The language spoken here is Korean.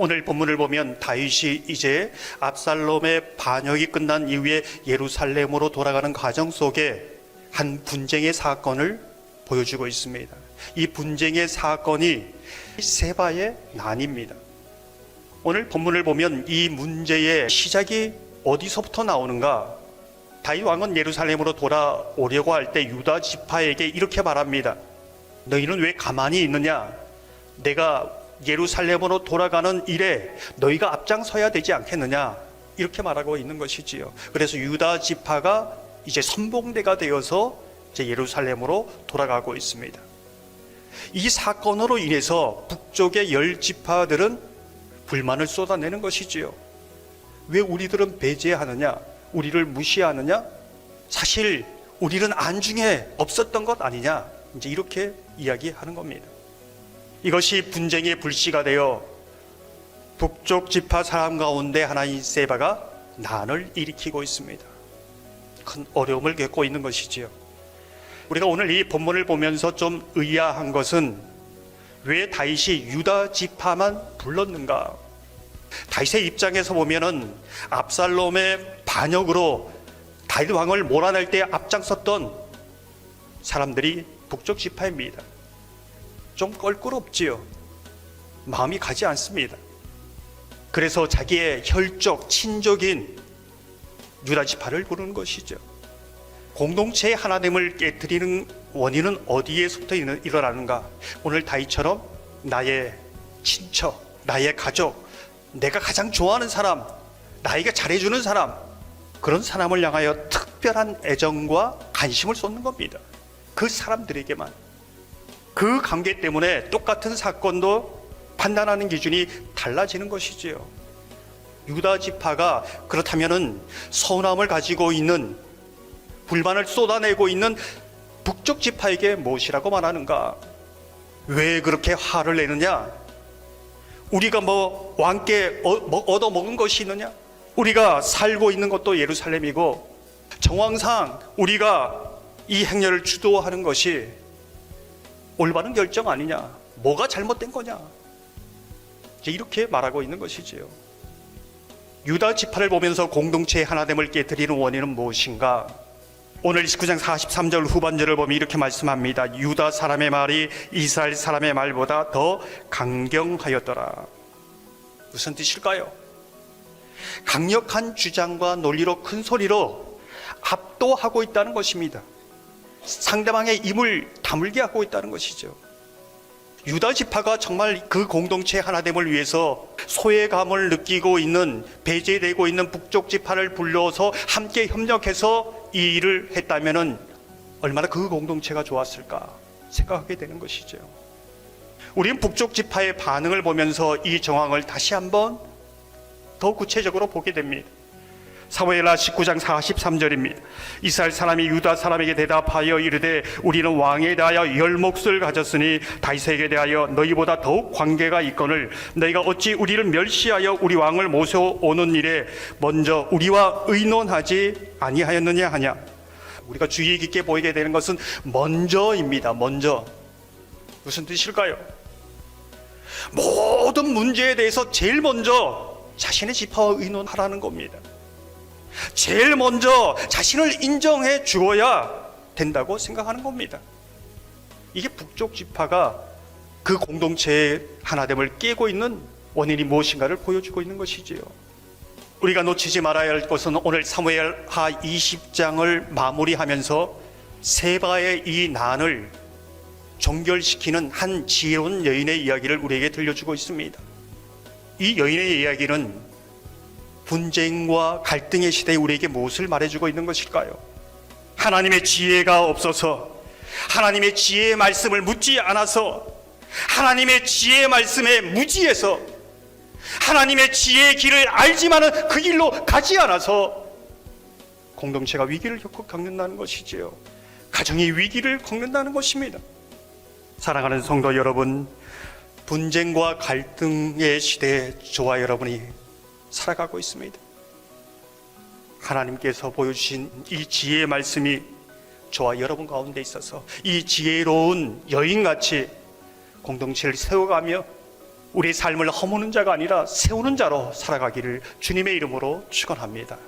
오늘 본문을 보면 다윗이 이제 압살롬의 반역이 끝난 이후에 예루살렘으로 돌아가는 과정 속에 한 분쟁의 사건을 보여주고 있습니다. 이 분쟁의 사건이 세바의 난입니다. 오늘 본문을 보면 이 문제의 시작이 어디서부터 나오는가? 다윗 왕은 예루살렘으로 돌아오려고 할 때 유다 지파에게 이렇게 말합니다. 너희는 왜 가만히 있느냐? 내가 예루살렘으로 돌아가는 일에 너희가 앞장서야 되지 않겠느냐? 이렇게 말하고 있는 것이지요. 그래서 유다 지파가 이제 선봉대가 되어서 이제 예루살렘으로 돌아가고 있습니다. 이 사건으로 인해서 북쪽의 10지파들은 불만을 쏟아내는 것이지요. 왜 우리들은 배제하느냐? 우리를 무시하느냐? 사실 우리는 안중에 없었던 것 아니냐? 이제 이렇게 이야기하는 겁니다. 이것이 분쟁의 불씨가 되어 북쪽 지파 사람 가운데 하나인 세바가 난을 일으키고 있습니다. 큰 어려움을 겪고 있는 것이지요. 우리가 오늘 이 본문을 보면서 좀 의아한 것은 왜 다윗이 유다 지파만 불렀는가? 다윗의 입장에서 보면은 압살롬의 반역으로 다윗 왕을 몰아낼 때 앞장섰던 사람들이 북쪽 지파입니다. 좀 껄끄럽지요. 마음이 가지 않습니다. 그래서 자기의 혈족, 친족인 유다 지파를 부르는 것이죠. 공동체의 하나됨을 깨뜨리는 원인은 어디에서부터 일어나는가? 오늘 다윗처럼 나의 친척, 나의 가족, 내가 가장 좋아하는 사람, 나에게 잘해주는 사람, 그런 사람을 향하여 특별한 애정과 관심을 쏟는 겁니다. 그 사람들에게만. 그 관계 때문에 똑같은 사건도 판단하는 기준이 달라지는 것이지요. 유다 지파가 그렇다면은 서운함을 가지고 있는, 불만을 쏟아내고 있는 북쪽 지파에게 무엇이라고 말하는가? 왜 그렇게 화를 내느냐? 우리가 왕께 얻어먹은 것이 있느냐? 우리가 살고 있는 것도 예루살렘이고 정황상 우리가 이 행렬을 주도하는 것이 올바른 결정 아니냐? 뭐가 잘못된 거냐? 이제 이렇게 말하고 있는 것이지요. 유다 지파를 보면서 공동체의 하나됨을 깨뜨리는 원인은 무엇인가? 오늘 19장 43절 후반절을 보면 이렇게 말씀합니다. 유다 사람의 말이 이스라엘 사람의 말보다 더 강경하였더라. 무슨 뜻일까요? 강력한 주장과 논리로 큰 소리로 압도하고 있다는 것입니다. 상대방의 입을 다물게 하고 있다는 것이죠. 유다 지파가 정말 그 공동체의 하나됨을 위해서 소외감을 느끼고 있는, 배제되고 있는 북쪽 지파를 불러서 함께 협력해서 이 일을 했다면 얼마나 그 공동체가 좋았을까 생각하게 되는 것이죠. 우리는 북쪽 지파의 반응을 보면서 이 정황을 다시 한번 더 구체적으로 보게 됩니다. 사무엘하 19장 43절입니다. 이스라엘 사람이 유다 사람에게 대답하여 이르되 우리는 왕에 대하여 열 몫을 가졌으니 다윗에게 대하여 너희보다 더욱 관계가 있거늘 너희가 어찌 우리를 멸시하여 우리 왕을 모셔오는 일에 먼저 우리와 의논하지 아니하였느냐 하냐. 우리가 주의 깊게 보이게 되는 것은 먼저입니다. 먼저. 무슨 뜻일까요? 모든 문제에 대해서 제일 먼저 자신의 지파와 의논하라는 겁니다. 제일 먼저 자신을 인정해 주어야 된다고 생각하는 겁니다. 이게 북쪽 지파가 그 공동체의 하나됨을 깨고 있는 원인이 무엇인가를 보여주고 있는 것이지요. 우리가 놓치지 말아야 할 것은 오늘 사무엘하 20장을 마무리하면서 세바의 이 난을 종결시키는 한 지혜로운 여인의 이야기를 우리에게 들려주고 있습니다. 이 여인의 이야기는 분쟁과 갈등의 시대에 우리에게 무엇을 말해주고 있는 것일까요? 하나님의 지혜가 없어서, 하나님의 지혜의 말씀을 묻지 않아서, 하나님의 지혜의 말씀에 무지해서, 하나님의 지혜의 길을 알지만은 그 길로 가지 않아서 공동체가 위기를 겪는다는 것이지요. 가정이 위기를 겪는다는 것입니다. 사랑하는 성도 여러분, 분쟁과 갈등의 시대에 저와 여러분이 살아가고 있습니다. 하나님께서 보여주신 이 지혜의 말씀이 저와 여러분 가운데 있어서 이 지혜로운 여인같이 공동체를 세워가며 우리 삶을 허무는 자가 아니라 세우는 자로 살아가기를 주님의 이름으로 축원합니다.